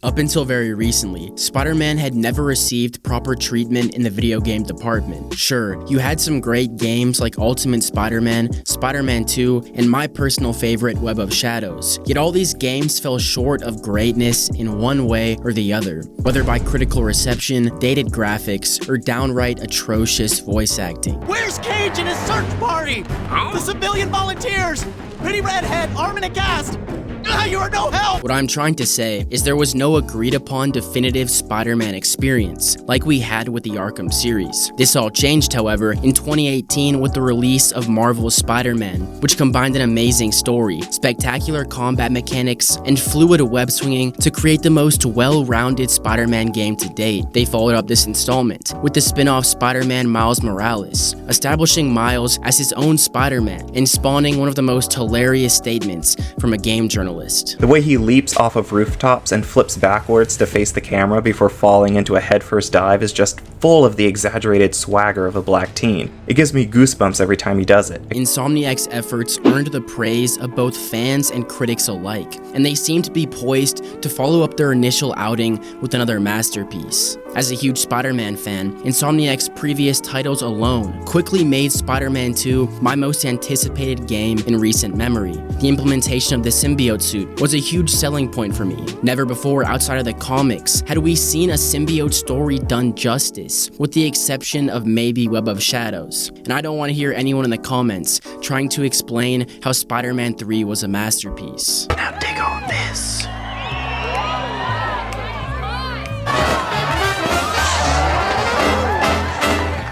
Up until very recently, Spider-Man had never received proper treatment in the video game department. Sure, you had some great games like Ultimate Spider-Man, Spider-Man 2, and my personal favorite, Web of Shadows. Yet all these games fell short of greatness in one way or the other, whether by critical reception, dated graphics, or downright atrocious voice acting. Where's Cage and his search party? Huh? The civilian volunteers! Pretty redhead, arm in a cast! You are no help! What I'm trying to say is there was no agreed upon definitive Spider-Man experience like we had with the Arkham series. This all changed, however, in 2018 with the release of Marvel's Spider-Man, which combined an amazing story, spectacular combat mechanics, and fluid web swinging to create the most well-rounded Spider-Man game to date. They followed up this installment with the spin-off Spider-Man Miles Morales, establishing Miles as his own Spider-Man and spawning one of the most hilarious statements from a game journalist. The way he leaps off of rooftops and flips backwards to face the camera before falling into a headfirst dive is just full of the exaggerated swagger of a black teen. It gives me goosebumps every time he does it. Insomniac's efforts earned the praise of both fans and critics alike, and they seem to be poised to follow up their initial outing with another masterpiece. As a huge Spider-Man fan, Insomniac's previous titles alone quickly made Spider-Man 2 my most anticipated game in recent memory. The implementation of the symbiote suit was a huge selling point for me. Never before outside of the comics had we seen a symbiote story done justice, with the exception of maybe Web of Shadows. And I don't want to hear anyone in the comments trying to explain how Spider-Man 3 was a masterpiece. Now dig on this.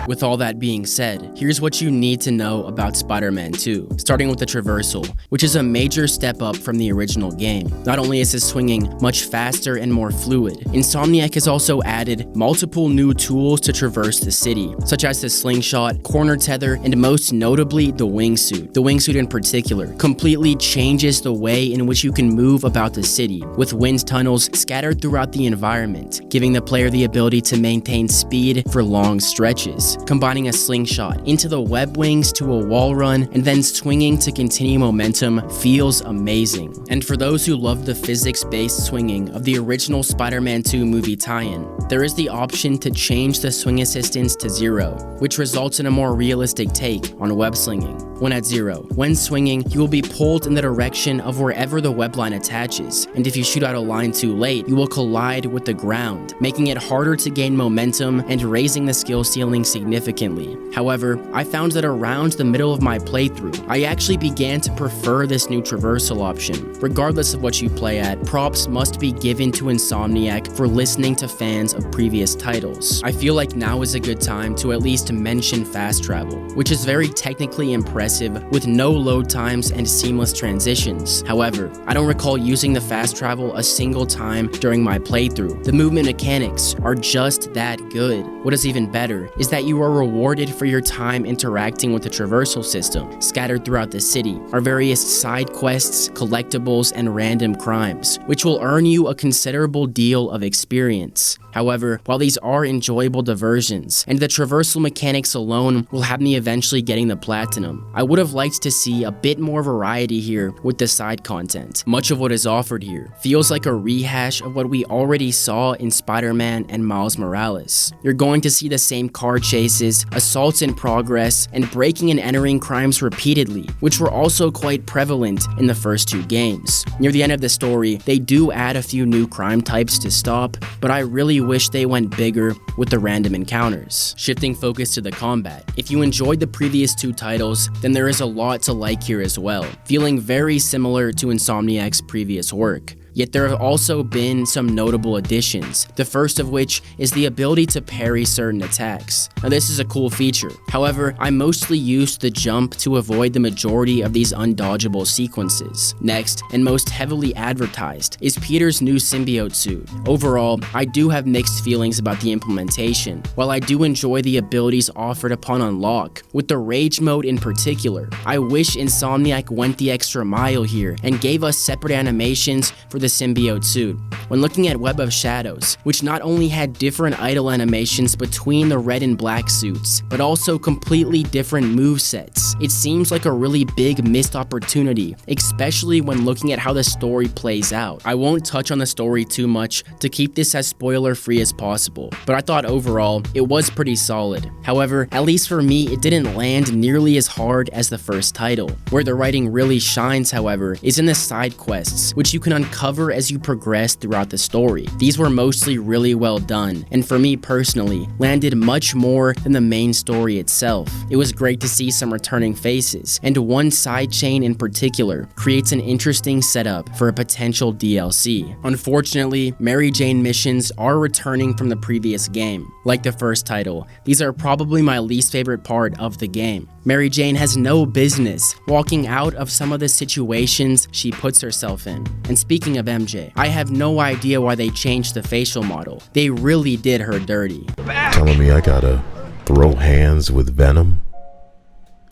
With all that being said, here's what you need to know about Spider-Man 2, starting with the Traversal, which is a major step up from the original game. Not only is his swinging much faster and more fluid, Insomniac has also added multiple new tools to traverse the city, such as the slingshot, corner tether, and most notably the wingsuit. The wingsuit in particular completely changes the way in which you can move about the city, with wind tunnels scattered throughout the environment, giving the player the ability to maintain speed for long stretches. Combining a slingshot into the web wings to a wall run and then swinging to continue momentum feels amazing. And for those who love the physics-based swinging of the original Spider-Man 2 movie tie-in, there is the option to change the swing assistance to 0, which results in a more realistic take on web slinging. When at 0, when swinging, you will be pulled in the direction of wherever the web line attaches, and if you shoot out a line too late, you will collide with the ground, making it harder to gain momentum and raising the skill ceiling significantly. However, I found that around the middle of my playthrough, I actually began to prefer this new traversal option. Regardless of what you play at, props must be given to Insomniac for listening to fans of previous titles. I feel like now is a good time to at least mention fast travel, which is very technically impressive with no load times and seamless transitions. However, I don't recall using the fast travel a single time during my playthrough. The movement mechanics are just that good. What is even better is that you are rewarded for your time interacting with the traversal system scattered throughout the city, our various side quests, collectibles, and random crimes, which will earn you a considerable deal of experience. However, while these are enjoyable diversions, and the traversal mechanics alone will have me eventually getting the platinum, I would have liked to see a bit more variety here with the side content. Much of what is offered here feels like a rehash of what we already saw in Spider-Man and Miles Morales. You're going to see the same car chases, assaults in progress, and breaking and entering crimes repeatedly, which were also quite prevalent in the first two games. Near the end of the story, they do add a few new crime types to stop, but I really wish they went bigger with the random encounters. Shifting focus to the combat, if you enjoyed the previous two titles, then there is a lot to like here as well, feeling very similar to Insomniac's previous work. Yet there have also been some notable additions, the first of which is the ability to parry certain attacks. Now this is a cool feature, however, I mostly used the jump to avoid the majority of these undodgeable sequences. Next, and most heavily advertised, is Peter's new symbiote suit. Overall, I do have mixed feelings about the implementation. While I do enjoy the abilities offered upon unlock, with the rage mode in particular, I wish Insomniac went the extra mile here and gave us separate animations for the the symbiote suit. When looking at Web of Shadows, which not only had different idle animations between the red and black suits, but also completely different movesets, it seems like a really big missed opportunity, especially when looking at how the story plays out. I won't touch on the story too much to keep this as spoiler free as possible, but I thought overall it was pretty solid. However, at least for me, it didn't land nearly as hard as the first title. Where the writing really shines, however, is in the side quests, which you can uncover as you progress throughout the story. These were mostly really well done, and for me personally, landed much more than the main story itself. It was great to see some returning faces, and one side chain in particular creates an interesting setup for a potential DLC. Unfortunately, Mary Jane missions are returning from the previous game. Like the first title, these are probably my least favorite part of the game. Mary Jane has no business walking out of some of the situations she puts herself in. And speaking of MJ, I have no idea why they changed the facial model. They really did her dirty. Telling me I gotta throw hands with Venom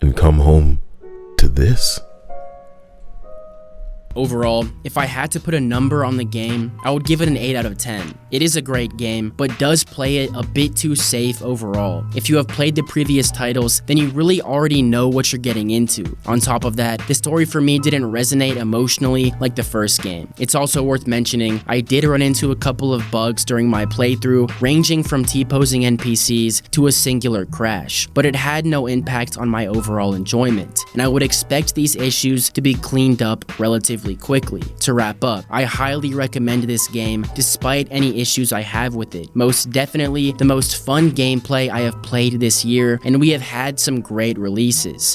and come home to this? Overall, if I had to put a number on the game, I would give it an 8 out of 10. It is a great game, but does play it a bit too safe overall. If you have played the previous titles, then you really already know what you're getting into. On top of that, the story for me didn't resonate emotionally like the first game. It's also worth mentioning, I did run into a couple of bugs during my playthrough, ranging from T-posing NPCs to a singular crash, but it had no impact on my overall enjoyment, and I would expect these issues to be cleaned up relatively quickly. To wrap up, I highly recommend this game despite any issues I have with it. Most definitely the most fun gameplay I have played this year, and we have had some great releases.